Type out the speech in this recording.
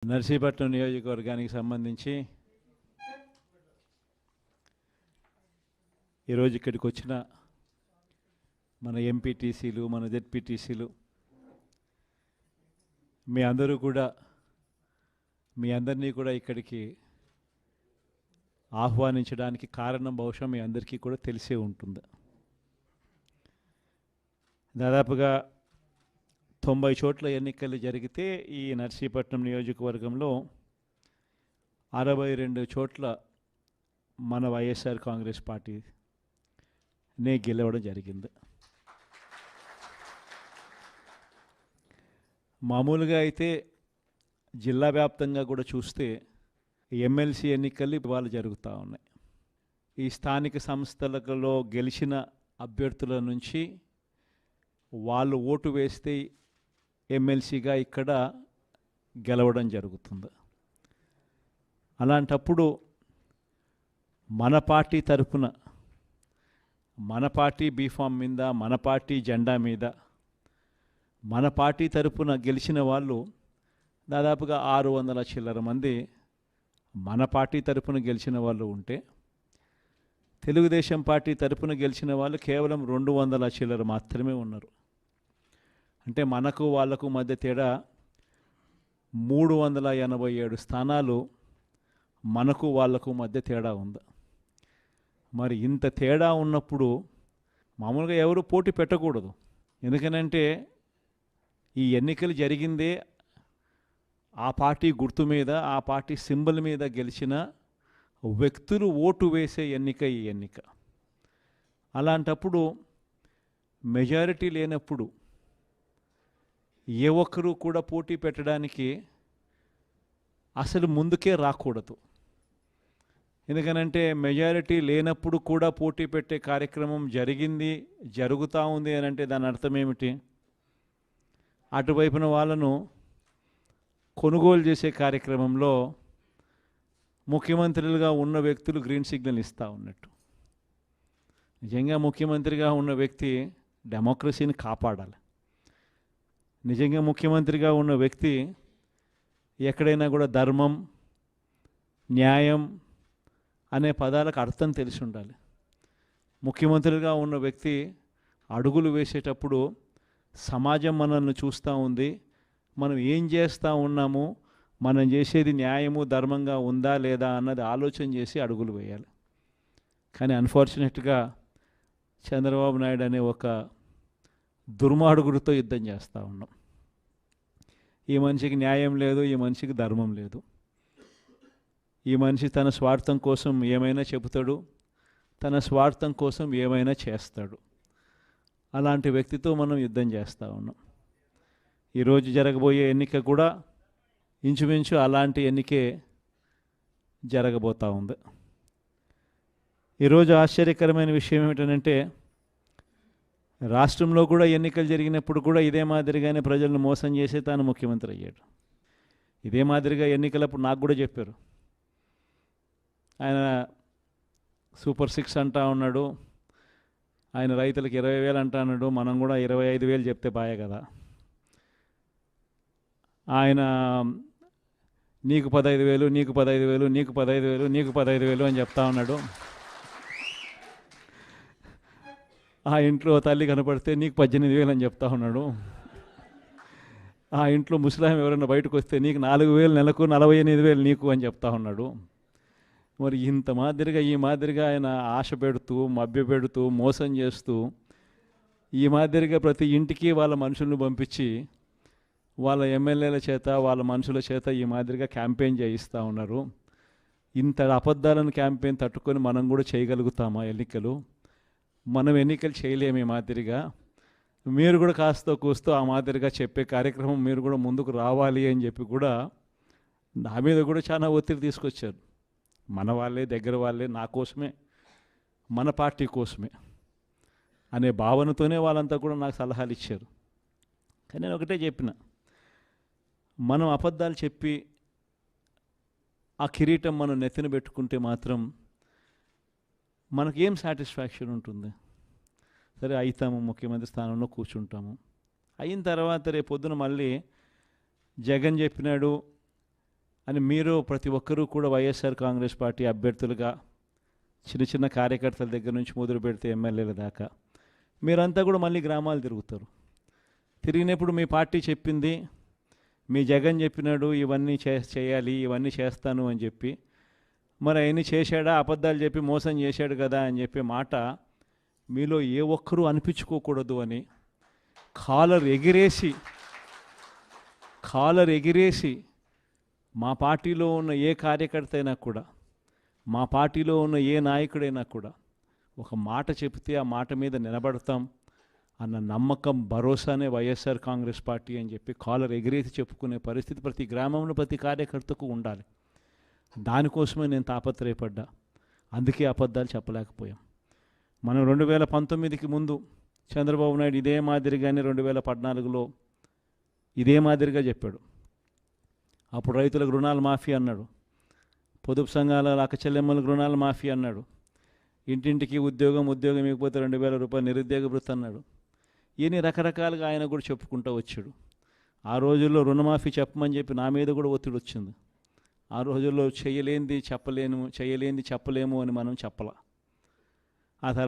నర్సీపట్నం నియోజకవర్గానికి సంబంధించి ఈరోజు ఇక్కడికి వచ్చిన మన ఎంపీటీసీలు, మన జెడ్పీటీసీలు మీ అందరినీ కూడా ఇక్కడికి ఆహ్వానించడానికి కారణం బహుశా మీ అందరికీ కూడా తెలిసే ఉంటుంది. దాదాపుగా 90 చోట్ల ఎన్నికలు జరిగితే ఈ నర్సీపట్నం నియోజకవర్గంలో 62 చోట్ల మన వైఎస్ఆర్ కాంగ్రెస్ పార్టీనే గెలవడం జరిగింది. మామూలుగా అయితే జిల్లా వ్యాప్తంగా కూడా చూస్తే ఎమ్మెల్సీ ఎన్నికలు ఇవాళ జరుగుతూ ఉన్నాయి. ఈ స్థానిక సంస్థలలో గెలిచిన అభ్యర్థుల నుంచి వాళ్ళు ఓటు వేస్తే ఎమ్మెల్సీగా ఇక్కడ గెలవడం జరుగుతుంది. అలాంటప్పుడు మన పార్టీ తరఫున, మన పార్టీ బీఫామ్ మీద, మన పార్టీ జెండా మీద, మన పార్టీ తరఫున గెలిచిన వాళ్ళు దాదాపుగా 600 చిల్లర మంది మన పార్టీ తరఫున గెలిచిన వాళ్ళు ఉంటే, తెలుగుదేశం పార్టీ తరఫున గెలిచిన వాళ్ళు కేవలం 200 చిల్లర మాత్రమే ఉన్నారు. అంటే మనకు వాళ్లకు మధ్య తేడా 387 స్థానాలు మనకు వాళ్లకు మధ్య తేడా ఉంది. మరి ఇంత తేడా ఉన్నప్పుడు మామూలుగా ఎవరు పోటీ పెట్టకూడదు. ఎందుకనంటే ఈ ఎన్నికలు జరిగిందే ఆ పార్టీ గుర్తు మీద, ఆ పార్టీ సింబల్ మీద గెలిచిన వ్యక్తులు ఓటు వేసే ఎన్నిక ఈ ఎన్నిక. అలాంటప్పుడు మెజారిటీ లేనప్పుడు ఏ ఒక్కరూ కూడా పోటీ పెట్టడానికి అసలు ముందుకే రాకూడదు. ఎందుకనంటే మెజారిటీ లేనప్పుడు కూడా పోటీ పెట్టే కార్యక్రమం జరుగుతూ ఉంది అని అంటే దాని అర్థం ఏమిటి? అటువైపున వాళ్ళను కొనుగోలు చేసే కార్యక్రమంలో ముఖ్యమంత్రులుగా ఉన్న వ్యక్తులు గ్రీన్ సిగ్నల్ ఇస్తూ ఉన్నట్టు. నిజంగా ముఖ్యమంత్రిగా ఉన్న వ్యక్తి డెమోక్రసీని కాపాడాలి. నిజంగా ముఖ్యమంత్రిగా ఉన్న వ్యక్తి ఎక్కడైనా కూడా ధర్మం, న్యాయం అనే పదాలకు అర్థం తెలిసి ఉండాలి. ముఖ్యమంత్రిగా ఉన్న వ్యక్తి అడుగులు వేసేటప్పుడు సమాజం మనల్ని చూస్తూ ఉంది, మనం ఏం చేస్తూ ఉన్నాము, మనం చేసేది న్యాయము ధర్మంగా ఉందా లేదా అన్నది ఆలోచన చేసి అడుగులు వేయాలి. కానీ అన్ఫార్చునేట్గా చంద్రబాబు నాయుడు అనే ఒక దుర్మార్గుడితో యుద్ధం చేస్తూ ఉన్నాం. ఈ మనిషికి న్యాయం లేదు, ఈ మనిషికి ధర్మం లేదు. ఈ మనిషి తన స్వార్థం కోసం ఏమైనా చెబుతాడు, తన స్వార్థం కోసం ఏమైనా చేస్తాడు. అలాంటి వ్యక్తితో మనం యుద్ధం చేస్తూ ఉన్నాం. ఈరోజు జరగబోయే ఎన్నిక కూడా ఇంచుమించు అలాంటి ఎన్నికే జరగబోతూ ఉంది. ఈరోజు ఆశ్చర్యకరమైన విషయం ఏమిటంటే, రాష్ట్రంలో కూడా ఎన్నికలు జరిగినప్పుడు కూడా ఇదే మాదిరిగానే ప్రజలను మోసం చేసే తాను ముఖ్యమంత్రి అయ్యాడు. ఇదే మాదిరిగా ఎన్నికలప్పుడు నాకు కూడా చెప్పారు. ఆయన సూపర్ 6 అంటా ఉన్నాడు, ఆయన రైతులకు 20,000 అంటా అన్నాడు, మనం కూడా 25,000 చెప్తే బాయే కదా. ఆయన నీకు 15,000, నీకు 15,000, నీకు 15,000, నీకు 15,000 అని చెప్తా ఉన్నాడు. ఆ ఇంట్లో తల్లి కనపడితే నీకు 18,000 అని చెప్తా ఉన్నాడు. ఆ ఇంట్లో ముస్లాం ఎవరైనా బయటకు వస్తే నీకు 4,000 నెలకు, 48,000 నీకు అని చెప్తా ఉన్నాడు. మరి ఇంత మాదిరిగా ఈ మాదిరిగా ఆయన ఆశ పెడుతూ, మభ్య పెడుతూ, మోసం చేస్తూ, ఈ మాదిరిగా ప్రతి ఇంటికి వాళ్ళ మనుషులను పంపించి వాళ్ళ ఎమ్మెల్యేల చేత, వాళ్ళ మనుషుల చేత ఈ మాదిరిగా క్యాంపెయిన్ చేయిస్తూ ఉన్నారు. ఇంత అబద్ధాలను క్యాంపెయిన్ తట్టుకొని మనం కూడా చేయగలుగుతామా ఎన్నికలు? మనం ఎన్నికలు చేయలేము. ఈ మాదిరిగా మీరు కూడా కాస్త కూస్తూ ఆ మాదిరిగా చెప్పే కార్యక్రమం మీరు కూడా ముందుకు రావాలి అని చెప్పి కూడా నా మీద కూడా చాలా ఒత్తిడి తీసుకొచ్చారు. మన వాళ్ళే, దగ్గర వాళ్ళే, నా కోసమే, మన పార్టీ కోసమే అనే భావనతోనే వాళ్ళంతా కూడా నాకు సలహాలు ఇచ్చారు. కానీ నేను ఒకటే చెప్పిన, మనం అబద్ధాలు చెప్పి ఆ కిరీటం మనం నెత్తిన పెట్టుకుంటే మాత్రం మనకేం సాటిస్ఫాక్షన్ ఉంటుంది? సరే అవుతాము, ముఖ్యమంత్రి స్థానంలో కూర్చుంటాము, అయిన తర్వాత రేపొద్దున మళ్ళీ జగన్ చెప్పినాడు, అని మీరు ప్రతి ఒక్కరూ కూడా వైఎస్ఆర్ కాంగ్రెస్ పార్టీ అభ్యర్థులుగా చిన్న చిన్న కార్యకర్తల దగ్గర నుంచి మొదలు పెడితే ఎమ్మెల్యేల దాకా మీరంతా కూడా మళ్ళీ గ్రామాలు తిరుగుతారు. తిరిగినప్పుడు మీ పార్టీ చెప్పింది, మీ జగన్ చెప్పినాడు ఇవన్నీ చేయాలి, ఇవన్నీ చేస్తాను అని చెప్పి, మరి అవన్నీ చేశాడా, అబద్ధాలు చెప్పి మోసం చేశాడు కదా అని చెప్పే మాట మీలో ఏ ఒక్కరూ అనిపించుకోకూడదు అని కాలర్ ఎగిరేసి మా పార్టీలో ఉన్న ఏ కార్యకర్త అయినా కూడా, మా పార్టీలో ఉన్న ఏ నాయకుడైనా కూడా ఒక మాట చెబితే ఆ మాట మీద నిలబడతాం అన్న నమ్మకం, భరోసానే వైఎస్ఆర్ కాంగ్రెస్ పార్టీ అని చెప్పి కాలర్ ఎగిరేసి చెప్పుకునే పరిస్థితి ప్రతి గ్రామంలో ప్రతి కార్యకర్తకు ఉండాలి. దానికోసమే నేను తాపత్రయపడ్డా. అందుకే అబద్ధాలు చెప్పలేకపోయాం. మనం 2019కి ముందు చంద్రబాబు నాయుడు ఇదే మాదిరిగానే 2014లో ఇదే మాదిరిగా చెప్పాడు. అప్పుడు రైతులకు రుణాలు మాఫీ అన్నాడు, పొదుపు సంఘాల అక్కచెల్లెమ్మలకు రుణాలు మాఫీ అన్నాడు, ఇంటింటికి ఉద్యోగం ఇవ్వకపోతే 2000 రూపాయలు నిరుద్యోగ భృతి అన్నాడు. ఇన్ని రకరకాలుగా ఆయన కూడా చెప్పుకుంటూ వచ్చాడు. ఆ రోజుల్లో రుణమాఫీ చెప్పమని చెప్పి నా మీద కూడా ఒత్తిడి వచ్చింది. ఆ రోజుల్లో చేయలేంది చెప్పలేము అని మనం చెప్పలా. ఆ